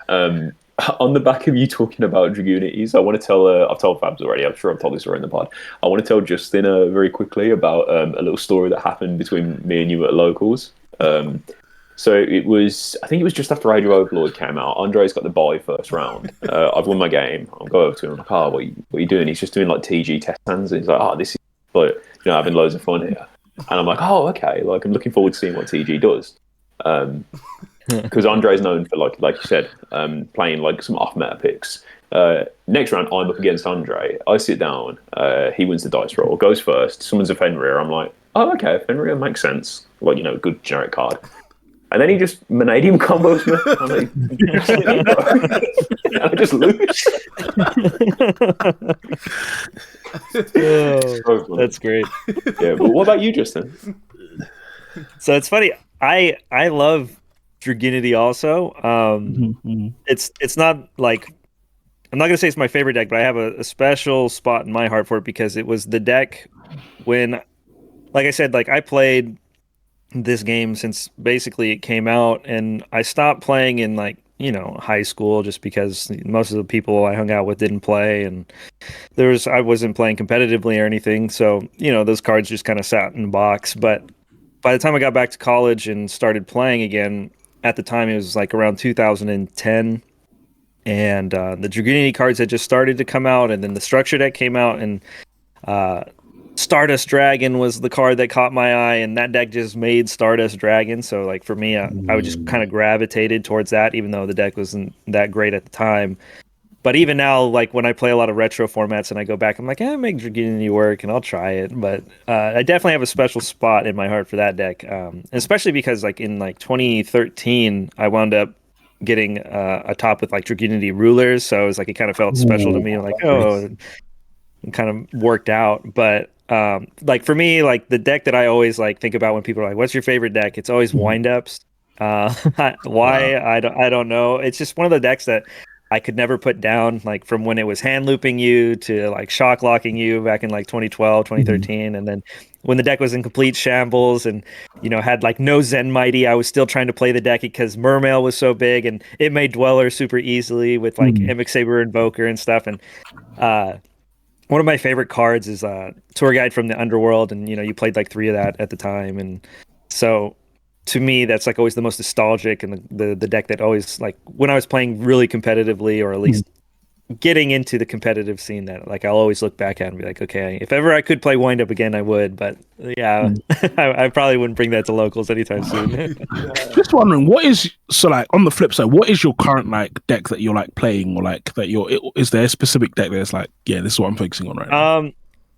On the back of you talking about Dragoonities, I want to tell, I've told Fabs already, I'm sure I've told this already in the pod. I want to tell Justin very quickly about a little story that happened between me and you at locals. So I think it was just after Age of Overlord came out. Andre's got the bye first round. I've won my game. I'll go over to him, I'm like, what are you doing? He's just doing like TG test hands. And he's like, this is, but having loads of fun here. And I'm like, okay, like I'm looking forward to seeing what TG does. Because Andre's known for like you said, playing like some off meta picks. Next round, I'm up against Andre. I sit down. He wins the dice roll, goes first. Someone's a Fenrir. I'm like, okay, Fenrir makes sense. Like good generic card. And then he just Manadium combos me. I'm like, I just lose. That's great. Yeah, but what about you, Justin? So it's funny. I love Dragoonity also. It's not like, I'm not gonna say it's my favorite deck, but I have a special spot in my heart for it because it was the deck when, like I said, like I played this game since basically it came out, and I stopped playing in like high school just because most of the people I hung out with didn't play, and I wasn't playing competitively or anything, so those cards just kind of sat in the box. But by the time I got back to college and started playing again, at the time it was like around 2010, and the Dragoonity cards had just started to come out, and then the structure deck came out, and Stardust Dragon was the card that caught my eye, and that deck just made Stardust Dragon. So like for me, I would just kind of gravitated towards that, even though the deck wasn't that great at the time. But even now, like when I play a lot of retro formats and I go back, I'm like, make Dragoonity work, and I'll try it. But I definitely have a special spot in my heart for that deck, especially because like in like 2013, I wound up getting a top with like Dragoonity Rulers, so it was like it kind of felt special to me, like it kind of worked out. But like for me, like the deck that I always like think about when people are like, "What's your favorite deck?" It's always windups. Why? I don't know. It's just one of the decks that I could never put down, like from when it was hand looping you to like shock locking you back in like 2012, 2013. And then when the deck was in complete shambles and, had like no Zen Mighty, I was still trying to play the deck because Mermail was so big and it made Dweller super easily with like Mimic Saber Invoker and stuff. And one of my favorite cards is Tour Guide from the Underworld. And, you played like 3 of that at the time. And so to me, that's like always the most nostalgic and the deck that always, like when I was playing really competitively, or at least getting into the competitive scene, that like I'll always look back at and be like, okay, if ever I could play wind up again, I would. But yeah, I probably wouldn't bring that to locals anytime soon. Just wondering, so like on the flip side, what is your current like deck that you're like playing, or like that is there a specific deck that's like, yeah, this is what I'm focusing on right now?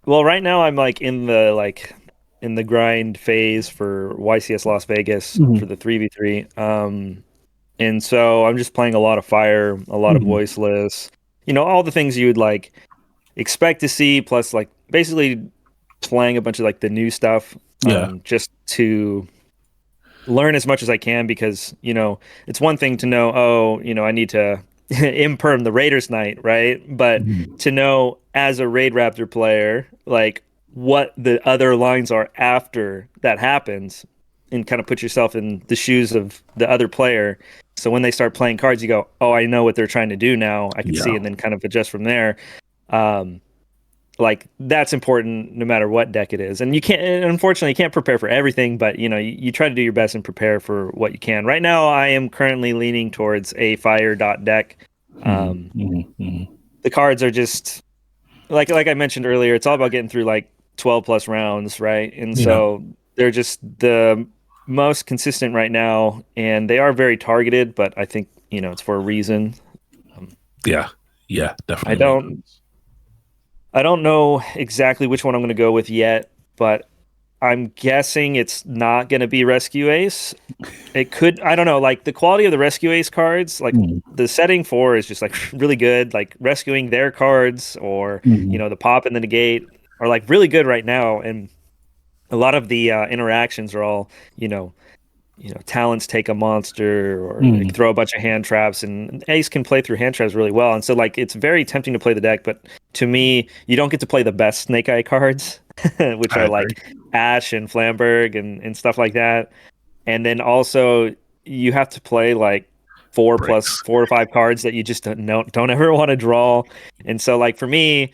Well, right now I'm like in the grind phase for YCS Las Vegas for the 3v3. And so I'm just playing a lot of fire, a lot of voiceless, all the things you would like expect to see, plus like basically playing a bunch of like the new stuff, just to learn as much as I can, because, it's one thing to know, I need to imperm the Raiders night, right? But to know as a Raid Raptor player, like what the other lines are after that happens, and kind of put yourself in the shoes of the other player. So when they start playing cards, you go, oh, I know what they're trying to do now. I can see, and then kind of adjust from there. Like that's important no matter what deck it is. And unfortunately, you can't prepare for everything, but you try to do your best and prepare for what you can. Right now, I am currently leaning towards a fire dot deck. The cards are just like I mentioned earlier, it's all about getting through like 12 plus rounds, right? And so they're just the most consistent right now, and they are very targeted, but I think, it's for a reason. Yeah, definitely. I don't know exactly which one I'm going to go with yet, but I'm guessing it's not going to be Rescue Ace. It could, I don't know, like the quality of the Rescue Ace cards, like the setting 4 is just like really good. Like rescuing their cards, or, the pop and the negate are like really good right now. And a lot of the interactions are all, talents take a monster, or like, throw a bunch of hand traps, and Ace can play through hand traps really well. And so like it's very tempting to play the deck, but to me, you don't get to play the best Snake Eye cards, which are like Ash and Flamberg and stuff like that. And then also you have to play like 4 plus 4 or 5 cards that you just don't ever want to draw. And so like for me,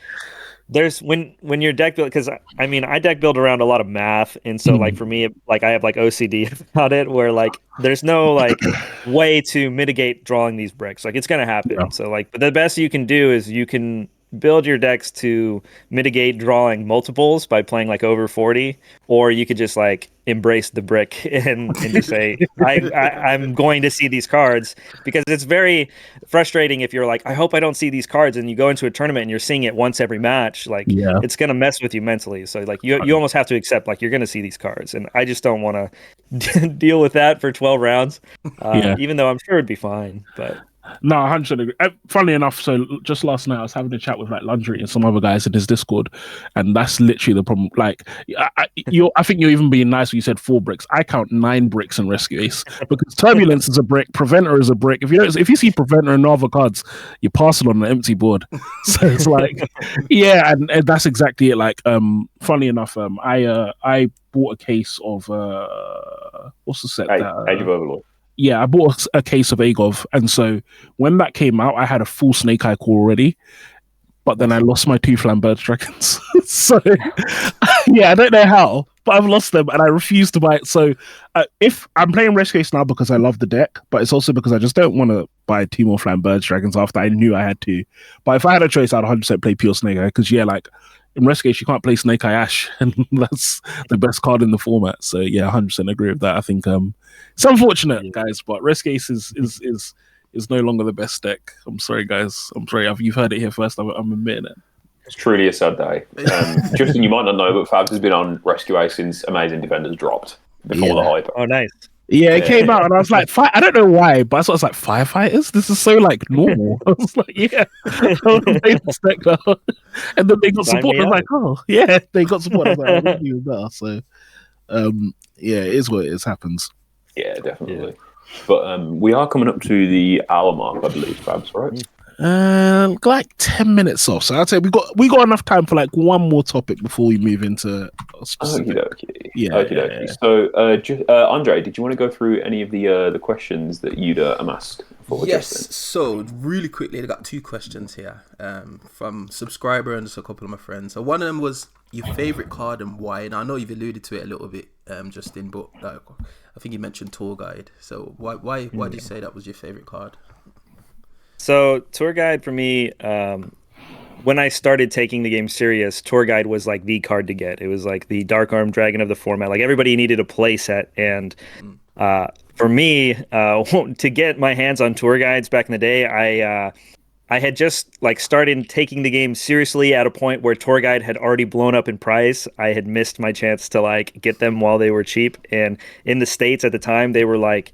there's when your deck build, because I deck build around a lot of math, and so like for me, like I have like OCD about it, where like there's no like way to mitigate drawing these bricks. Like it's gonna happen. So like, but the best you can do is you can build your decks to mitigate drawing multiples by playing like over 40, or you could just like embrace the brick and just say I'm going to see these cards, because it's very frustrating if you're like, I hope I don't see these cards, and you go into a tournament and you're seeing it once every match. Like it's gonna mess with you mentally. So like you almost have to accept like you're gonna see these cards, and I just don't want to deal with that for 12 rounds. Even though I'm sure it'd be fine, but. No, 100% agree. Funnily enough, so just last night I was having a chat with like Laundry and some other guys in his Discord, and that's literally the problem. Like, I think you're even being nice when you said 4 bricks. I count 9 bricks in Rescue Ace, because Turbulence is a brick, Preventer is a brick. If you see Preventer and no other cards, you're passing on an empty board. So it's like, and that's exactly it. Like, funny enough, I bought a case of what's the set? Age of Overlord. Yeah, I bought a case of Agov, and so when that came out, I had a full Snake Eye core already, but then I lost my 2 Flambird Dragons. So, I don't know how, but I've lost them, and I refuse to buy it. So, if I'm playing Rescue Ace now because I love the deck, but it's also because I just don't want to buy 2 more Flambird Dragons after I knew I had to. But if I had a choice, I'd 100% play pure Snake Eye, because like in Rescue Ace, you can't play Snake Eye Ash, and that's the best card in the format. So 100% agree with that. I think it's unfortunate, guys, but Rescue Ace is no longer the best deck. I'm sorry, guys. I'm sorry. You've heard it here first. I'm admitting it. It's truly a sad day. Justin, you might not know, but Fabs has been on Rescue Ace since Amazing Defenders dropped before the hype. Oh, nice. Yeah, it came out, and I was like, I don't know why, but I was like, firefighters? This is so like normal. I was like, I want to play this deck now. And then they got support. I was like, oh, yeah, they got support. I was like, oh, even better. So, it is what it is. Happens. Yeah, definitely. Yeah. But we are coming up to the hour mark, I believe, Fabs, right? Like 10 minutes off. So I'd say we got enough time for like one more topic before we move into specific. Okay. So, Andre, did you want to go through any of the questions that you'd amassed? Yes. So really quickly, I got 2 questions here from subscriber and just a couple of my friends. So one of them was your favorite card and why. And I know you've alluded to it a little bit, Justin, but I think you mentioned Tour Guide. So why did you say that was your favorite card? So Tour Guide for me, when I started taking the game serious, Tour Guide was like the card to get. It was like the Dark Arm Dragon of the format. Like everybody needed a play set, and for me, to get my hands on Tour Guides back in the day, I had just like started taking the game seriously at a point where Tour Guide had already blown up in price. I had missed my chance to like get them while they were cheap, and in the States at the time they were like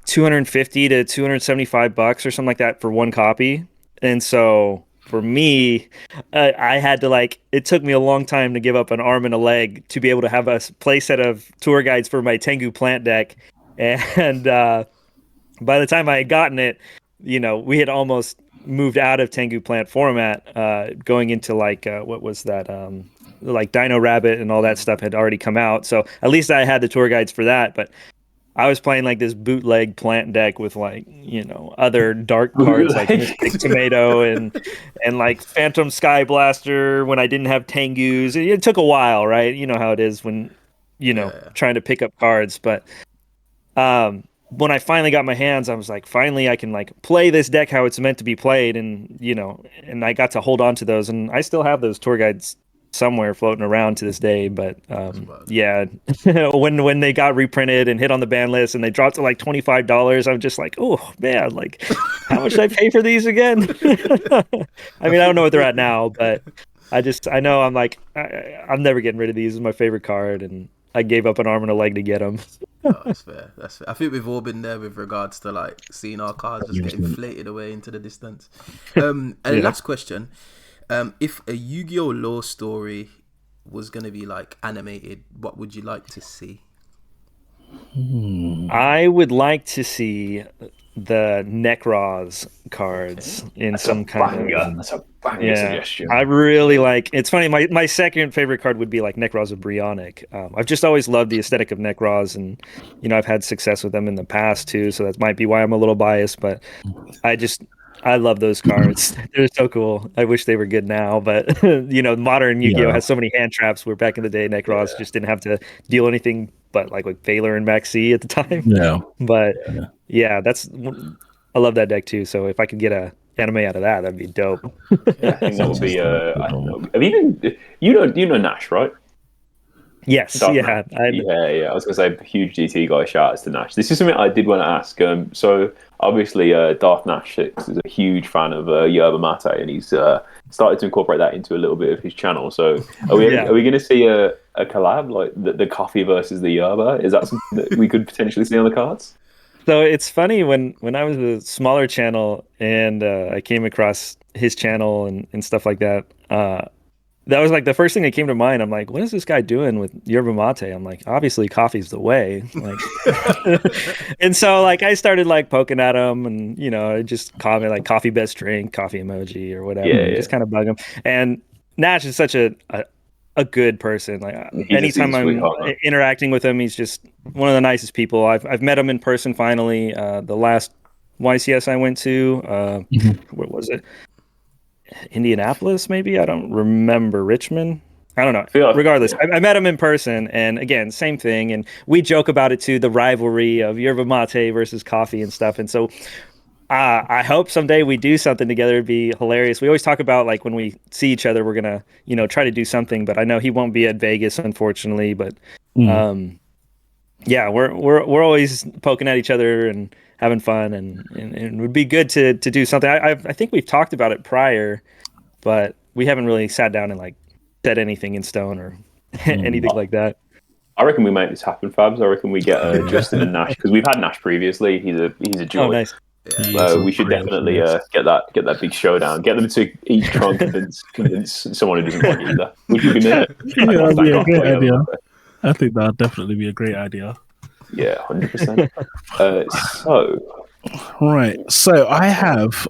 $250 to $275 or something like that for one copy. And so for me, I had to it took me a long time to give up an arm and a leg to be able to have a play set of tour guides for my Tengu plant deck. And by the time I had gotten it, we had almost moved out of Tengu plant format, going into what was that? Dino Rabbit and all that stuff had already come out. So at least I had the tour guides for that. But I was playing this bootleg plant deck with other dark cards like Mystic Tomato and Phantom Sky Blaster when I didn't have Tengus. It took a while, right? You know how it is when trying to pick up cards. But when I finally got my hands, I was like, finally I can play this deck how it's meant to be played, and and I got to hold on to those, and I still have those tour guides somewhere floating around to this day. But yeah, when they got reprinted and hit on the ban list and they dropped to $25, I'm just like, oh man, how much did I pay for these again? I mean, I don't know what they're at now, but I know I'm never getting rid of these. This is my favorite card, and I gave up an arm and a leg to get them. Oh, that's fair. That's fair. I think we've all been there with regards to seeing our cards just get inflated away into the distance. And last question. If a Yu-Gi-Oh! Lore story was going to be animated, what would you like to see? I would like to see the Necros cards in some kind of... That's a banger suggestion. I really it's funny, my second favorite card would be Necros of Brionic. I've just always loved the aesthetic of Necros, and I've had success with them in the past too, so that might be why I'm a little biased, but I love those cards. They're so cool. I wish they were good now, but modern Yu-Gi-Oh! Has so many hand traps where back in the day Necros just didn't have to deal anything but like Valor and Maxi at the time. Yeah. But I love that deck too. So if I could get a anime out of that, that'd be dope. Yeah, I think that would be I don't know. Have you know Nash, right? Yes, yeah. I was going to say, huge GT guy, shout outs to Nash. This is something I did want to ask. So, obviously, Darth Nash 6 is a huge fan of yerba mate, and he's started to incorporate that into a little bit of his channel. So, are we going to see a collab, like the coffee versus the yerba? Is that something that we could potentially see on the cards? So, it's funny, when I was a smaller channel, and I came across his channel and stuff like that, that was the first thing that came to mind. I'm like, what is this guy doing with yerba mate? I'm like, obviously coffee's the way. And so I started poking at him, and I just comment coffee best drink, coffee emoji or whatever. Just kind of bug him. And Nash is such a good person. Anytime I'm interacting with him, he's just one of the nicest people. I've met him in person finally. The last YCS I went to, what was it? Indianapolis, maybe? I don't remember. Richmond? I don't know. Regardless, I met him in person, and again, same thing. And we joke about it too, the rivalry of yerba mate versus coffee and stuff. And so I hope someday we do something together. It'd be hilarious. We always talk about when we see each other, we're going to, try to do something, but I know he won't be at Vegas, unfortunately. But yeah, we're always poking at each other and having fun, and it would be good to do something. I think we've talked about it prior, but we haven't really sat down and set anything in stone or anything like that. I reckon we make this happen, Fabs. I reckon we get Justin and Nash, because we've had Nash previously. He's a joy. Oh, nice. We should definitely get that big showdown. Get them to each try and convince someone who doesn't like either. Which would be neat. That'd be a great idea. I think that'd definitely be a great idea. Yeah, 100%. So I have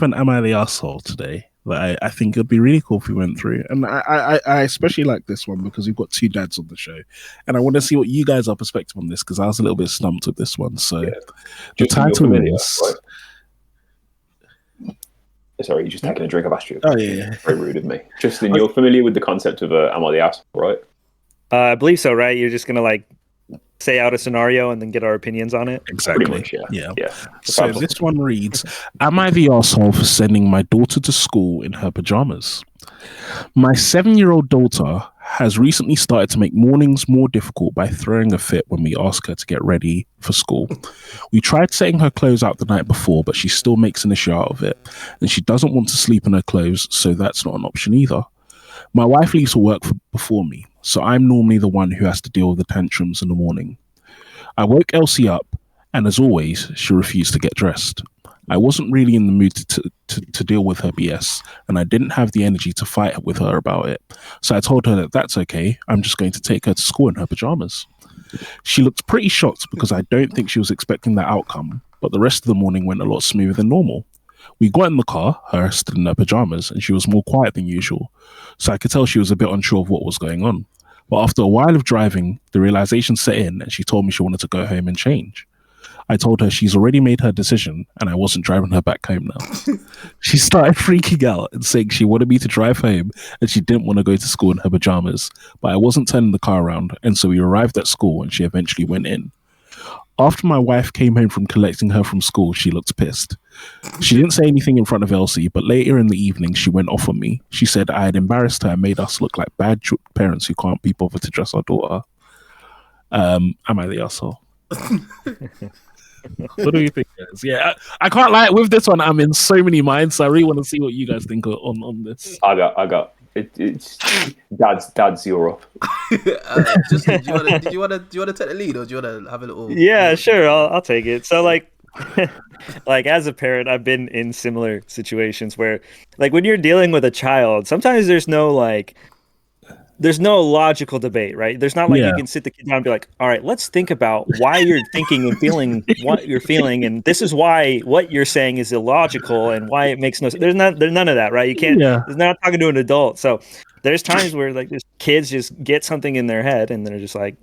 an Am I the Arsehole today that I think it'd be really cool if we went through. And I especially like this one because we've got two dads on the show, and I want to see what you guys are perspective on this, because I was a little bit stumped with this one. So the title is... Right? Sorry, you're just taking a drink of Astro. Oh yeah. Very rude of me. Justin, you're familiar with the concept of Am I the Arsehole, right? I believe so, right? You're just going to say out a scenario and then get our opinions on it? Exactly. Pretty much, yeah. So this one reads, am I the arsehole for sending my daughter to school in her pajamas? My 7-year-old daughter has recently started to make mornings more difficult by throwing a fit when we ask her to get ready for school. We tried setting her clothes out the night before, but she still makes an issue out of it. And she doesn't want to sleep in her clothes, so that's not an option either. My wife leaves for work before me, so I'm normally the one who has to deal with the tantrums in the morning. I woke Elsie up, and as always, she refused to get dressed. I wasn't really in the mood to deal with her BS, and I didn't have the energy to fight with her about it. So I told her that that's okay. I'm just going to take her to school in her pajamas. She looked pretty shocked because I don't think she was expecting that outcome, but the rest of the morning went a lot smoother than normal. We got in the car, her still in her pajamas, and she was more quiet than usual, so I could tell she was a bit unsure of what was going on. But after a while of driving, the realization set in, and she told me she wanted to go home and change. I told her she's already made her decision, and I wasn't driving her back home now. She started freaking out and saying she wanted me to drive home, and she didn't want to go to school in her pajamas, but I wasn't turning the car around, and so we arrived at school, and she eventually went in. After my wife came home from collecting her from school, she looked pissed. She didn't say anything in front of Elsie, but later in the evening, she went off on me. She said I had embarrassed her and made us look like bad parents who can't be bothered to dress our daughter. Am I the asshole? What do you think, guys? Yeah, I can't lie. With this one, I'm in so many minds. So I really want to see what you guys think on this. I got. It's dad's you're up. Justin, do you want to take the lead, or do you want to have a little? Yeah, sure. I'll take it. So like as a parent, I've been in similar situations where, like, when you're dealing with a child, sometimes there's no logical debate, right? There's not like you can sit the kid down and be like, all right, let's think about why you're thinking and feeling what you're feeling. And this is why what you're saying is illogical and why it makes no sense. There's none of that, right? You can't, There's not talking to an adult. So there's times where like there's kids just get something in their head and they're just like,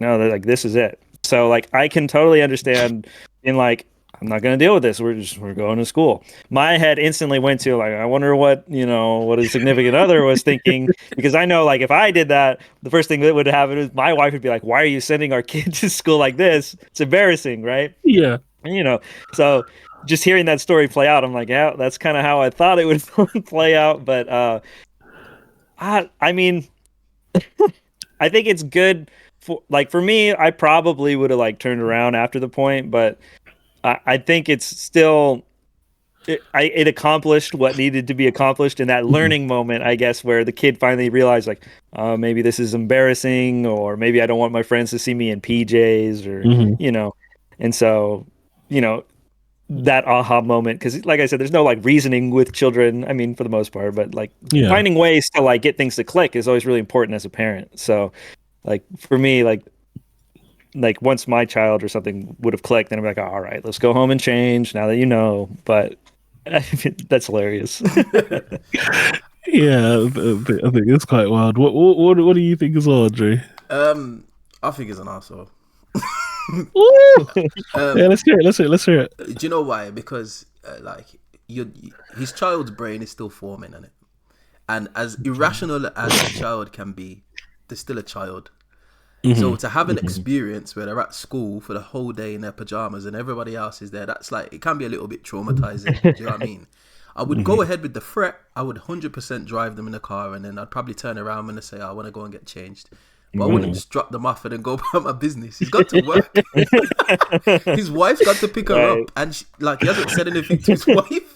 no, they're like, this is it. So like, I can totally understand in like, I'm not going to deal with this. We're going to school. My head instantly went to like, I wonder what his significant other was thinking, because I know like if I did that, the first thing that would happen is my wife would be like, why are you sending our kid to school like this? It's embarrassing, right? Yeah. And, so just hearing that story play out, I'm like, yeah, that's kind of how I thought it would play out. But I mean, I think it's good for me. I probably would have like turned around after the point, but I think it's still it accomplished what needed to be accomplished in that learning moment, I guess, where the kid finally realized like, maybe this is embarrassing, or maybe I don't want my friends to see me in PJs, or and so that aha moment, because like I said, there's no like reasoning with children. I mean, for the most part, but like finding ways to like get things to click is always really important as a parent. So like for me, like once my child or something would have clicked, then I'm like, all right, let's go home and change now that you know. But that's hilarious. Yeah, I think it's quite wild. What do you think as well, Andre? I think it's an arsehole. Yeah, let's hear it. Do you know why? Because his child's brain is still forming, isn't it? And as irrational as a child can be, they're still a child. So to have an experience where they're at school for the whole day in their pajamas and everybody else is there, that's like, it can be a little bit traumatizing. Do you know what I mean? I would go ahead with the threat. I would 100% drive them in the car, and then I'd probably turn around and say, I want to go and get changed. But I wouldn't just drop them off and then go about my business. He's got to work. His wife's got to pick her up, and he hasn't said anything to his wife.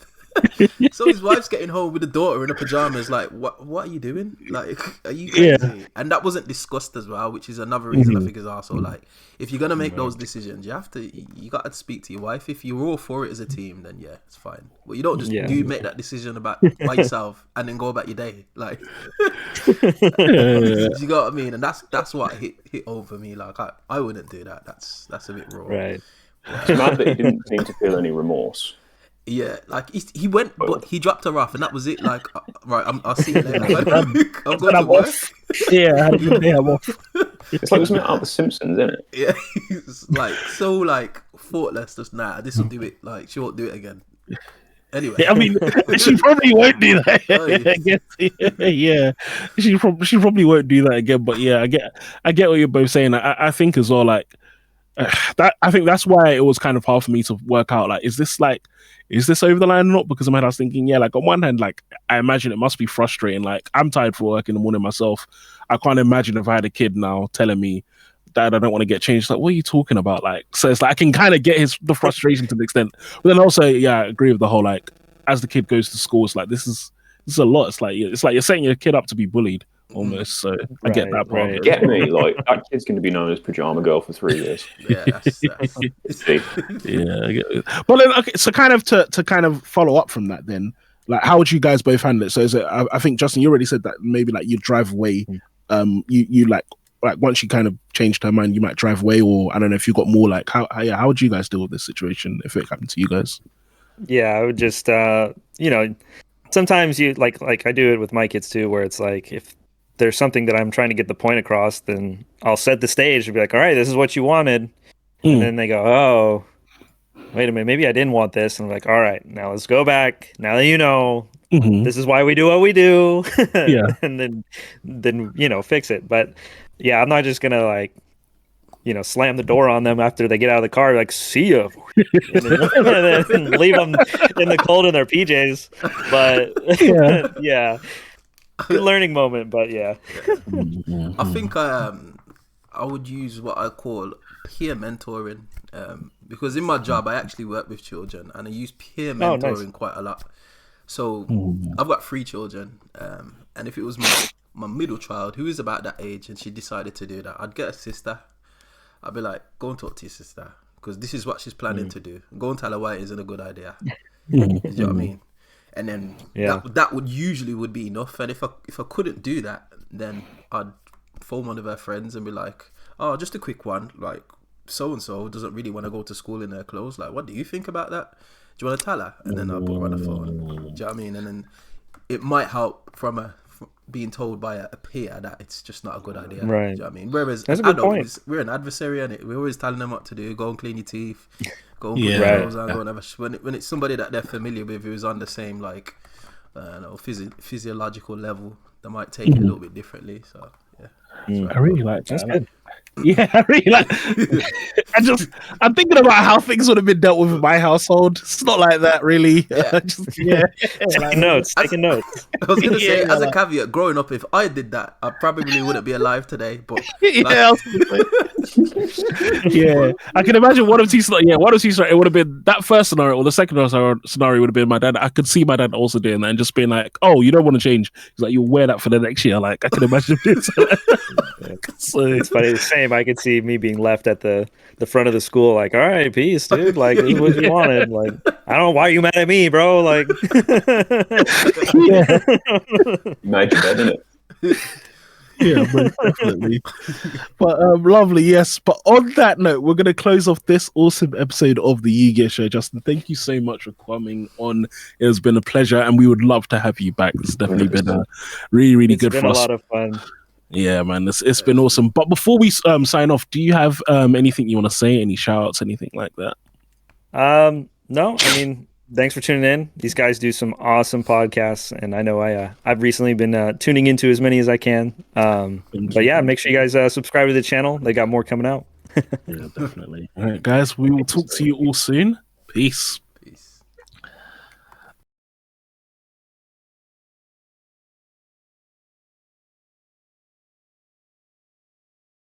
So his wife's getting home with the daughter in her pajamas. Like, what are you doing? Like, are you crazy? Yeah. And that wasn't discussed as well, which is another reason I think is also like, if you're gonna make those decisions, you got to speak to your wife. If you're all for it as a team, then yeah, it's fine. But you don't just make that decision by yourself and then go about your day. Like, you got what I mean? And that's what hit over me. Like, I wouldn't do that. That's a bit raw. Right. It's mad that he didn't seem to feel any remorse. Yeah, like he went, but he dropped her off, and that was it. Like, right, I'll see you later. I'm going to work. Yeah, I'm off. It's like something out of The Simpsons, isn't it? Yeah, he's like so like thoughtless. Just this will do it. Like, she won't do it again. Anyway, I mean, she probably won't do that. Yeah, she probably won't do that again. But yeah, I get what you're both saying. I think as well, like. I think that's why it was kind of hard for me to work out, like, is this over the line or not? Because I was thinking, yeah, like on one hand, like I imagine it must be frustrating. Like, I'm tired for work in the morning myself. I can't imagine if I had a kid now telling me, Dad, I don't want to get changed. Like, what are you talking about? Like, so it's like I can kind of get the frustration to the extent, but then also, yeah, I agree with the whole, like, as the kid goes to school, it's like this is a lot. It's like you're setting your kid up to be bullied almost. So I get that part. Right. Get me? Like, that kid's going to be known as Pajama Girl for 3 years. Yeah, that's yeah. Well, then, okay. So kind of to kind of follow up from that, then, like, how would you guys both handle it? So is it? I think Justin, you already said that maybe like you drive away. You like once you kind of changed her mind, you might drive away, or I don't know if you got more like how would you guys deal with this situation if it happened to you guys? Yeah, I would just sometimes you like I do it with my kids too, where it's like if there's something that I'm trying to get the point across, then I'll set the stage and be like, all right, this is what you wanted. And then they go, oh, wait a minute, maybe I didn't want this. And I'm like, all right, now let's go back. Now that you know, this is why we do what we do. And then fix it. But yeah, I'm not just gonna like, slam the door on them after they get out of the car, like, see ya, and then leave them in the cold in their PJs. But yeah, good learning moment. But yeah, I think I would use what I call peer mentoring, because in my job I actually work with children and I use peer mentoring quite a lot. So I've got 3 children, and if it was my middle child who is about that age and she decided to do that, I'd get a sister. I'd be like, go and talk to your sister because this is what she's planning to do. Go and tell her why it isn't a good idea. You know what I mean? And then that would usually be enough. And if I couldn't do that, then I'd phone one of her friends and be like, oh, just a quick one. Like, so and so doesn't really want to go to school in her clothes. Like, what do you think about that? Do you want to tell her? And then I'll put her on the phone. Do you know what I mean? And then it might help from being told by a peer that it's just not a good idea. Right. Do you know what I mean? Whereas that's a good point. We're an adversary, and we're always telling them what to do. Go and clean your teeth. Go and put your clothes on. Go and have when it's somebody that they're familiar with who's on the same like physiological level, they might take it a little bit differently. So yeah, I really like that. That's good. Yeah, I really like. I'm thinking about how things would have been dealt with in my household. It's not like that, really. Taking notes. I was gonna say, as a caveat, growing up, if I did that, I probably wouldn't be alive today. But I can imagine one of two. It would have been that first scenario, or the second scenario would have been my dad. I could see my dad also doing that and just being like, "Oh, you don't want to change." He's like, "You'll wear that for the next year." Like, I can imagine this. So it's funny. The same. I could see me being left at the front of the school, like, all right, peace, dude. Like, this is what you wanted. Like, I don't know why you mad at me, bro. Like, Made your bed, innit? Yeah, most definitely. But lovely, yes. But on that note, we're going to close off this awesome episode of the Yu-Gi-Oh! Show. Justin, thank you so much for coming on. It has been a pleasure, and we would love to have you back. It's definitely been a really good for us. It's been a lot of fun. Yeah, man, it's been awesome. But before we sign off, do you have anything you want to say? Any shout outs, anything like that? No, I mean, thanks for tuning in. These guys do some awesome podcasts, and I know I've recently been tuning into as many as I can. But yeah, make sure you guys subscribe to the channel. They got more coming out. Yeah, definitely. All right, guys, we will talk to you all soon. Peace.